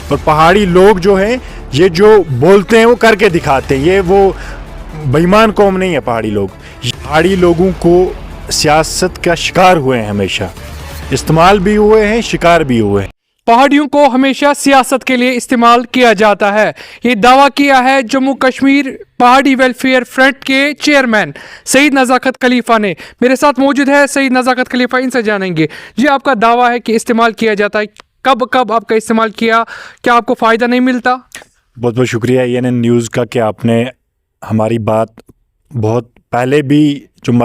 اور پہاڑی لوگ جو ہیں یہ جو بولتے ہیں وہ کر کے دکھاتے ہیں. یہ وہ بےمان قوم نہیں ہے پہاڑی لوگ. پہاڑی لوگوں کو سیاست کا شکار ہوئے ہیں, ہمیشہ استعمال بھی ہوئے ہیں, شکار بھی ہوئے ہیں. پہاڑیوں کو ہمیشہ سیاست کے لیے استعمال کیا جاتا ہے. یہ دعویٰ کیا ہے جموں کشمیر پہاڑی ویلفیئر فرنٹ کے چیئرمین سعید نزاکت خلیفہ نے. میرے ساتھ موجود ہے سعید نزاکت خلیفہ, ان سے جانیں گے. جی, آپ کا دعویٰ ہے کہ استعمال کیا جاتا ہے, کب کب آپ کا استعمال کیا, کیا آپ کو فائدہ نہیں ملتا؟ بہت بہت شکریہ CNN نیوز کا کہ آپ نے ہماری بات بہت پہلے بھی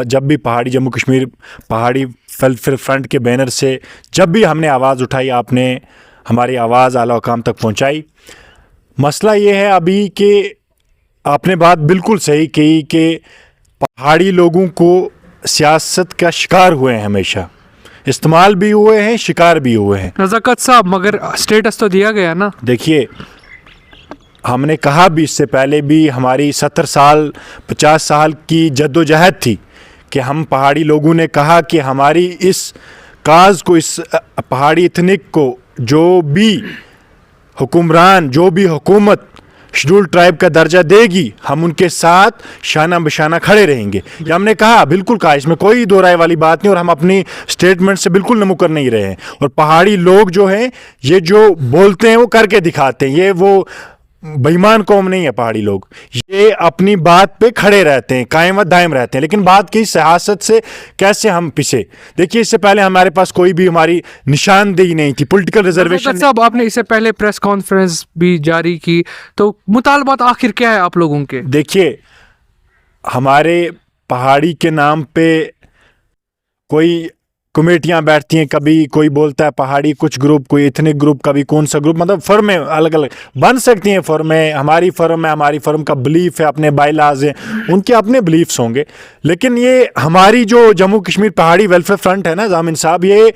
جب بھی پہاڑی جموں کشمیر پہاڑی ویلفیئر فرنٹ کے بینر سے جب بھی ہم نے آواز اٹھائی, آپ نے ہماری آواز اعلیٰ حکام تک پہنچائی. مسئلہ یہ ہے ابھی کہ آپ نے بات بالکل صحیح کہی کہ پہاڑی لوگوں کو سیاست کا شکار ہوئے ہیں, ہمیشہ استعمال بھی ہوئے ہیں, شکار بھی ہوئے ہیں. نزاکت صاحب, مگر اسٹیٹس تو دیا گیا نا. دیکھیے, ہم نے کہا بھی اس سے پہلے بھی, ہماری 70 سال 50 سال کی جد و جہد تھی کہ ہم پہاڑی لوگوں نے کہا کہ ہماری اس کاز کو, اس پہاڑی ایتھنک کو جو بھی حکمران, جو بھی حکومت شیڈول ٹرائب کا درجہ دے گی, ہم ان کے ساتھ شانہ بشانہ کھڑے رہیں گے. یہ ہم نے کہا, بالکل کہا, اس میں کوئی دو رائے والی بات نہیں, اور ہم اپنی سٹیٹمنٹ سے بالکل نمکر نہیں رہے ہیں. اور پہاڑی لوگ جو ہیں یہ جو بولتے ہیں وہ کر کے دکھاتے ہیں. یہ وہ بےمان قوم نہیں ہے پہاڑی لوگ. یہ اپنی بات پہ کھڑے رہتے ہیں, قائم و دائم رہتے ہیں. لیکن بات کی سیاست سے کیسے ہم پیچھے. دیکھیے, اس سے پہلے ہمارے پاس کوئی بھی ہماری نشاندہی نہیں تھی, پولیٹیکل ریزرویشن. صاحب, آپ نے اس سے پہلے پریس کانفرنس بھی جاری کی, تو مطالبات آخر کیا ہے آپ لوگوں کے؟ دیکھیے, ہمارے پہاڑی کے نام پہ کوئی کمیٹیاں بیٹھتی ہیں, کبھی کوئی بولتا ہے پہاڑی کچھ گروپ, کوئی ایتھنک گروپ, کبھی کون سا گروپ, مطلب فرمیں الگ الگ بن سکتی ہیں. فرمیں, ہماری فرم ہے, ہماری فرم کا بلیف ہے, اپنے بائی لاز ہیں, ان کے اپنے بلیفس ہوں گے. لیکن یہ ہماری جو جموں کشمیر پہاڑی ویلفیئر فرنٹ ہے نا ضامن صاحب, یہ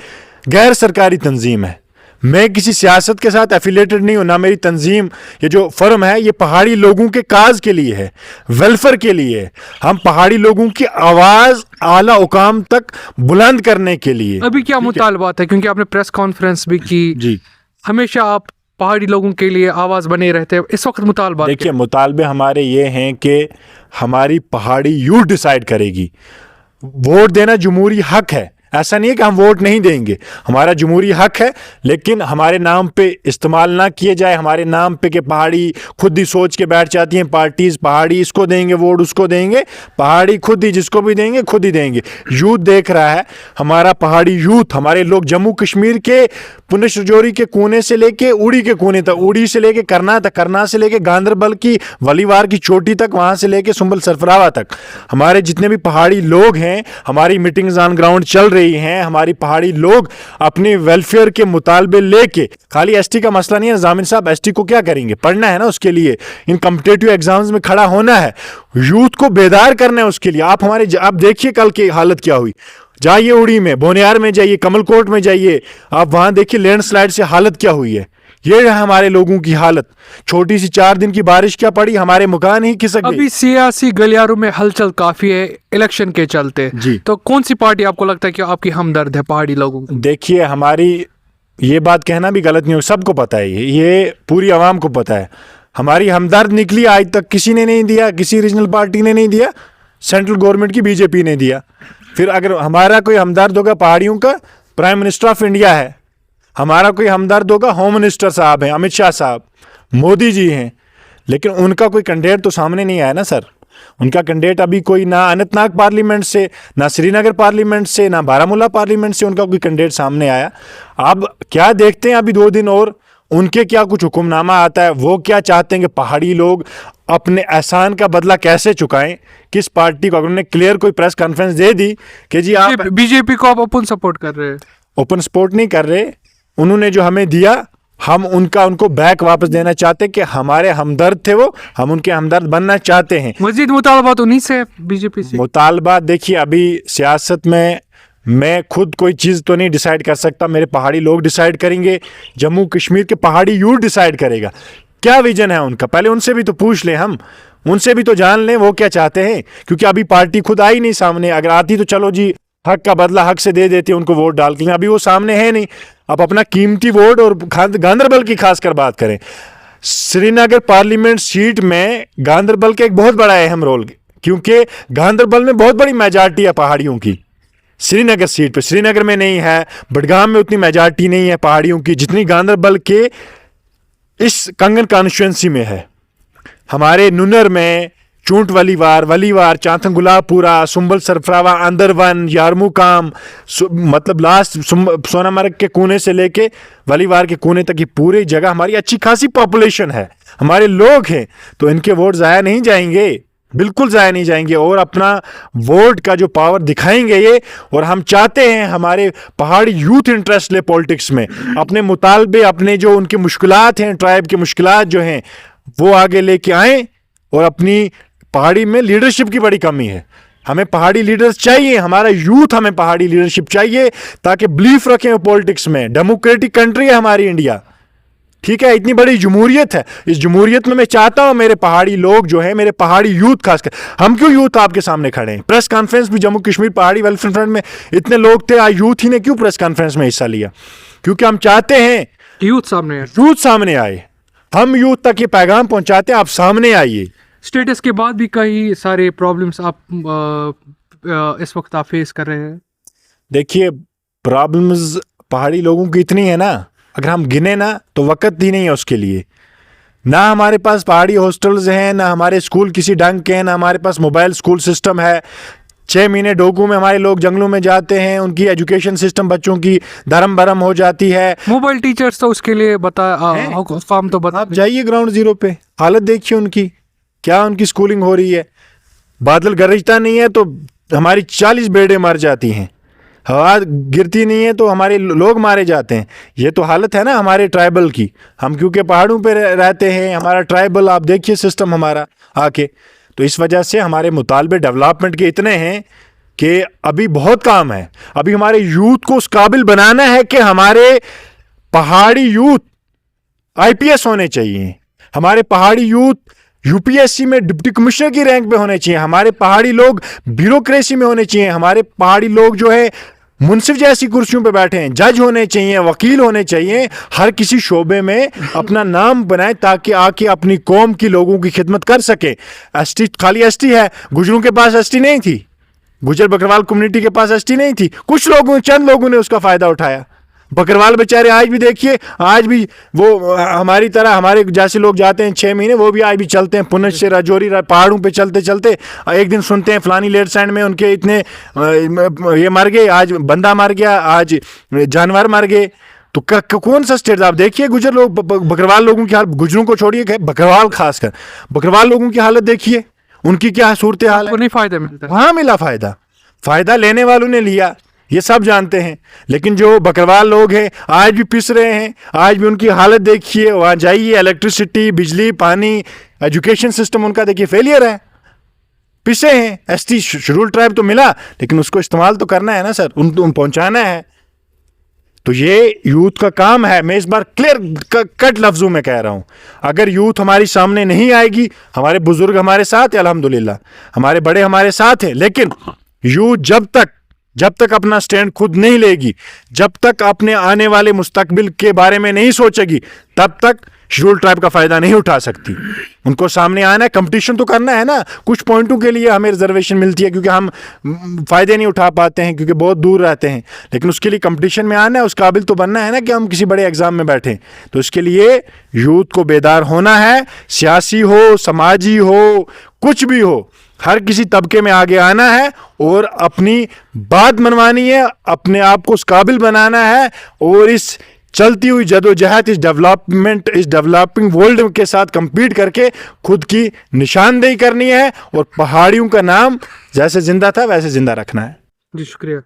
غیر سرکاری تنظیم ہے. میں کسی سیاست کے ساتھ ایفیلیٹڈ نہیں ہوں, نہ میری تنظیم. یہ جو فرم ہے یہ پہاڑی لوگوں کے کاز کے لیے ہے, ویلفیئر کے لیے ہے. ہم پہاڑی لوگوں کی آواز اعلیٰ حکام تک بلند کرنے کے لیے. ابھی کیا مطالبات ہے, کیونکہ آپ نے پریس کانفرنس بھی کی؟ جی, ہمیشہ آپ پہاڑی لوگوں کے لیے آواز بنے رہتے ہیں, اس وقت مطالبات؟ دیکھیے, مطالبے ہمارے یہ ہیں کہ ہماری پہاڑی یوتھ ڈیسائیڈ کرے گی. ووٹ دینا جمہوری حق ہے, ایسا نہیں ہے کہ ہم ووٹ نہیں دیں گے, ہمارا جمہوری حق ہے. لیکن ہمارے نام پہ استعمال نہ کیے جائے, ہمارے نام پہ کہ پہاڑی خود ہی سوچ کے بیٹھ جاتی ہیں پارٹیز, پہاڑی اس کو دیں گے ووٹ, اس کو دیں گے. پہاڑی خود ہی جس کو بھی دیں گے خود ہی دیں گے. یوتھ دیکھ رہا ہے, ہمارا پہاڑی یوتھ, ہمارے لوگ جموں کشمیر کے پنش رجوری کے کونے سے لے کے اوڑی کے کونے تک, اوڑی سے لے کے کرنا تک, کرنا سے لے کے گاندربل کی ولیوار کی چوٹی تک, وہاں سے لے کے سنبل سرفراوا تک, ہمارے جتنے بھی پہاڑی لوگ ہیں, ہماری میٹنگز آن گراؤنڈ چل رہی ہیں. ہماری پہاڑی لوگ اپنی ویلفیئر کے مطالبے لے کے, خالی ایس ٹی کا مسئلہ نہیں ہے ضامن صاحب, ایس ٹی کو کیا کریں گے, پڑھنا ہے نا, اس کے لیے ان کمپٹیٹیو ایگزامز میں کھڑا ہونا ہے, یوتھ کو بیدار کرنا ہے. اس کے لیے آپ آپ دیکھیے کل کی حالت کیا ہوئی. جائیے اڑی میں, بونیار میں جائیے, کمل کوٹ میں جائیے, آپ وہاں دیکھیے لینڈ سلائڈ سے حالت کیا ہوئی ہے. یہ ہے ہمارے لوگوں کی حالت. چھوٹی سی 4 دن کی بارش کیا پڑی, ہمارے مکان ہی کھسک گئے. ابھی سیاسی گلیاروں میں ہلچل کافی ہے الیکشن کے چلتے. جی, تو کون سی پارٹی آپ کو لگتا ہے کہ آپ کی ہمدرد ہے پہاڑی لوگوں کی؟ دیکھیے, ہماری یہ بات کہنا بھی غلط نہیں ہو, سب کو پتہ ہے, یہ پوری عوام کو پتہ ہے. ہماری ہمدرد نکلی آج تک کسی نے نہیں دیا, کسی ریجنل پارٹی نے نہیں دیا, سینٹرل گورنمنٹ کی BJP نے دیا. پھر اگر ہمارا کوئی ہمدرد ہوگا پہاڑیوں کا, پرائم منسٹر آف انڈیا ہے. ہمارا کوئی ہمدرد ہوگا, ہوم منسٹر صاحب ہیں, امت شاہ صاحب, مودی جی ہیں. لیکن ان کا کوئی کینڈیڈیٹ تو سامنے نہیں آیا نا سر. ان کا کینڈیڈیٹ ابھی کوئی نہ اننت ناگ پارلیمنٹ سے, نہ سری نگر پارلیمنٹ سے, نہ بارہ مولہ پارلیمنٹ سے ان کا کوئی کینڈیڈیٹ سامنے آیا. اب کیا دیکھتے ہیں ابھی 2 دن اور ان کے کیا کچھ حکم نامہ آتا ہے. وہ کیا چاہتے ہیں کہ پہاڑی لوگ اپنے احسان کا بدلہ کیسے چکائیں, کس پارٹی کو. اگر انہوں نے کلیئر کوئی پریس کانفرنس دے دی کہ جی آپ BJP کو آپ اوپن سپورٹ کر رہے ہیں, اوپن سپورٹ نہیں کر رہے, انہوں نے جو ہمیں دیا ہم ان کو بیک واپس دینا چاہتے کہ ہمارے ہمدرد تھے وہ, ہم ان کے ہمدرد بننا چاہتے ہیں. مزید مطالبات انہی سے BJP سے؟ مطالبات دیکھیے, ابھی سیاست میں خود کوئی چیز تو نہیں ڈیسائیڈ کر سکتا, میرے پہاڑی لوگ ڈیسائیڈ کریں گے, جموں کشمیر کے پہاڑی یوتھ ڈیسائیڈ کرے گا کیا ویژن ہے ان کا. پہلے ان سے بھی تو پوچھ لیں, ہم ان سے بھی تو جان لیں وہ کیا چاہتے ہیں, کیونکہ ابھی پارٹی خود آئی نہیں سامنے. اگر آتی تو چلو جی حق کا بدلہ حق سے دے دیتے ہیں ان کو ووٹ ڈال کے. ابھی وہ سامنے ہے نہیں. اب اپنا قیمتی ووٹ اور گاندربل کی خاص کر بات کریں. سری نگر پارلیمنٹ سیٹ میں گاندربل کا ایک بہت بڑا اہم رول, کیونکہ گاندربل میں بہت بڑی میجارٹی ہے پہاڑیوں کی. سری نگر سیٹ پہ, سری نگر میں نہیں ہے, بڈگام میں اتنی میجارٹی نہیں ہے پہاڑیوں کی جتنی گاندربل کے اس کنگن کانسٹیچوئنسی میں ہے. ہمارے ننر میں چونٹ ولیوار چانتن گلاب پورا, سنبل سرفراوا, اندرون, یارمو کام, مطلب لاسٹ سونا مرگ کے کونے سے لے کے ولیوار کے کونے تک, یہ پوری جگہ ہماری اچھی خاصی پاپولیشن ہے, ہمارے لوگ ہیں. تو ان کے ووٹ ضائع نہیں جائیں گے, بالکل ضائع نہیں جائیں گے, اور اپنا ووٹ کا جو پاور دکھائیں گے یہ. اور ہم چاہتے ہیں ہمارے پہاڑی یوتھ انٹرسٹ لے پولیٹکس میں, اپنے مطالبے, اپنے جو ان کی مشکلات ہیں, ٹرائب کی مشکلات جو ہیں وہ آگے لے کے آئیں. اور اپنی پہاڑی میں لیڈرشپ کی بڑی کمی ہے, ہمیں پہاڑی لیڈرز چاہیے, ہمارا یوتھ ہمیں پہاڑی لیڈرشپ چاہیے تاکہ بلیف رکھیں پولیٹکس میں. ڈیموکریٹک کنٹری ہے ہماری انڈیا, ٹھیک ہے, اتنی بڑی جمہوریت ہے. اس جمہوریت میں چاہتا ہوں میرے پہاڑی لوگ جو ہیں, میرے پہاڑی یوتھ خاص کر, ہم کیوں یوتھ آپ کے سامنے کھڑے ہیں؟ پریس کانفرنس بھی جموں کشمیر پہاڑی ویلفیئر فرنٹ میں اتنے لوگ تھے, آج یوتھ ہی نے کیوں پریس کانفرنس میں حصہ لیا؟ کیونکہ ہم چاہتے ہیں یوتھ سامنے آئے, ہم یوتھ تک یہ پیغام پہنچاتے ہیں, آپ سامنے آئیے. اسٹیٹس کے بعد بھی کئی سارے پرابلمس آپ اس وقت آپ فیس کر رہے ہیں. دیکھیے پرابلمز پہاڑی لوگوں کی اتنی ہے نا, اگر ہم گنے نا تو وقت ہی نہیں ہے اس کے لیے. نہ ہمارے پاس پہاڑی ہاسٹلز ہیں, نہ ہمارے اسکول کسی ڈھنگ کے ہیں, نہ ہمارے پاس موبائل اسکول سسٹم ہے. 6 مہینے ڈوگوں میں ہمارے لوگ جنگلوں میں جاتے ہیں, ان کی ایجوکیشن سسٹم بچوں کی دھرم برم ہو جاتی ہے. موبائل ٹیچرز تو اس کے لیے فارم تو بتا, آپ جائیے گراؤنڈ زیرو پہ, حالت دیکھیے ان کی, کیا ان کی اسکولنگ ہو رہی ہے. بادل گرجتا نہیں ہے تو ہماری 40 بیڑے مر جاتی ہیں, ہوا گرتی نہیں ہے تو ہمارے لوگ مارے جاتے ہیں. یہ تو حالت ہے نا ہمارے ٹرائبل کی. ہم کیونکہ پہاڑوں پہ رہتے ہیں, ہمارا ٹرائبل آپ دیکھیے سسٹم ہمارا آ کے, تو اس وجہ سے ہمارے مطالبے ڈیولپمنٹ کے اتنے ہیں کہ ابھی بہت کام ہے. ابھی ہمارے یوتھ کو اس قابل بنانا ہے کہ ہمارے پہاڑی یوتھ IPS ہونے چاہیے, ہمارے پہاڑی یوتھ UPSC میں ڈپٹی کمشنر کی رینک پہ ہونے چاہیے, ہمارے پہاڑی لوگ بیوروکریسی میں ہونے چاہیے, ہمارے پہاڑی لوگ جو ہے منصف جیسی کرسیوں پہ بیٹھے ہیں, جج ہونے چاہیے, وکیل ہونے چاہیے, ہر کسی شعبے میں اپنا نام بنائے تاکہ آ کے اپنی قوم کی لوگوں کی خدمت کر سکے. ST خالی ST ہے, گجروں کے پاس ST نہیں تھی, گجر بکروال کمیونٹی کے پاس ST نہیں تھی, کچھ لوگوں چند لوگوں نے اس کا فائدہ اٹھایا. بکروال بیچارے آج بھی دیکھیے, آج بھی وہ ہماری طرح ہمارے جیسے لوگ جاتے ہیں 6 مہینے, وہ بھی آج بھی چلتے ہیں پنچ سے راجوری پہاڑوں پہ چلتے چلتے. ایک دن سنتے ہیں فلانی لیڈ سینڈ میں ان کے اتنے یہ مر گئے, آج بندہ مر گیا, آج جانور مر گئے. تو کون سا اسٹیٹ؟ آپ دیکھیے گجر لوگ, بکروال لوگوں کی حالت, گجروں کو چھوڑیے کہ بکروال خاص کر بکروال لوگوں کی حالت دیکھیے, ان کی کیا صورتحال ہے. فائدہ ملتا, وہاں ملا فائدہ لینے والوں نے لیا, یہ سب جانتے ہیں. لیکن جو بکروال لوگ ہیں آج بھی پس رہے ہیں, آج بھی ان کی حالت دیکھیے, وہاں جائیے, الیکٹریسٹی, بجلی, پانی, ایجوکیشن سسٹم ان کا دیکھیے فیلئر ہے, پسے ہیں. ST شیڈول ٹرائب تو ملا, لیکن اس کو استعمال تو کرنا ہے نا سر, ان پہنچانا ہے. تو یہ یوتھ کا کام ہے. میں اس بار کلیئر کٹ لفظوں میں کہہ رہا ہوں, اگر یوتھ ہماری سامنے نہیں آئے گی, ہمارے بزرگ ہمارے ساتھ ہیں الحمدللہ, ہمارے بڑے ہمارے ساتھ ہیں, لیکن یوتھ جب تک اپنا سٹینڈ خود نہیں لے گی, جب تک اپنے آنے والے مستقبل کے بارے میں نہیں سوچے گی, تب تک شیڈول ٹرائب کا فائدہ نہیں اٹھا سکتی. ان کو سامنے آنا ہے, کمپٹیشن تو کرنا ہے نا. کچھ پوائنٹوں کے لیے ہمیں ریزرویشن ملتی ہے کیونکہ ہم فائدے نہیں اٹھا پاتے ہیں, کیونکہ بہت دور رہتے ہیں, لیکن اس کے لیے کمپٹیشن میں آنا ہے, اس قابل تو بننا ہے نا کہ ہم کسی بڑے ایگزام میں بیٹھیں. تو اس کے لیے یوتھ کو بیدار ہونا ہے, سیاسی ہو, سماجی ہو, کچھ بھی ہو, ہر کسی طبقے میں آگے آنا ہے اور اپنی بات منوانی ہے, اپنے آپ کو اس قابل بنانا ہے, اور اس چلتی ہوئی جدوجہد اس ڈیولپنگ ورلڈ کے ساتھ کمپیٹ کر کے خود کی نشاندہی کرنی ہے, اور پہاڑیوں کا نام جیسے زندہ تھا ویسے زندہ رکھنا ہے. جی شکریہ.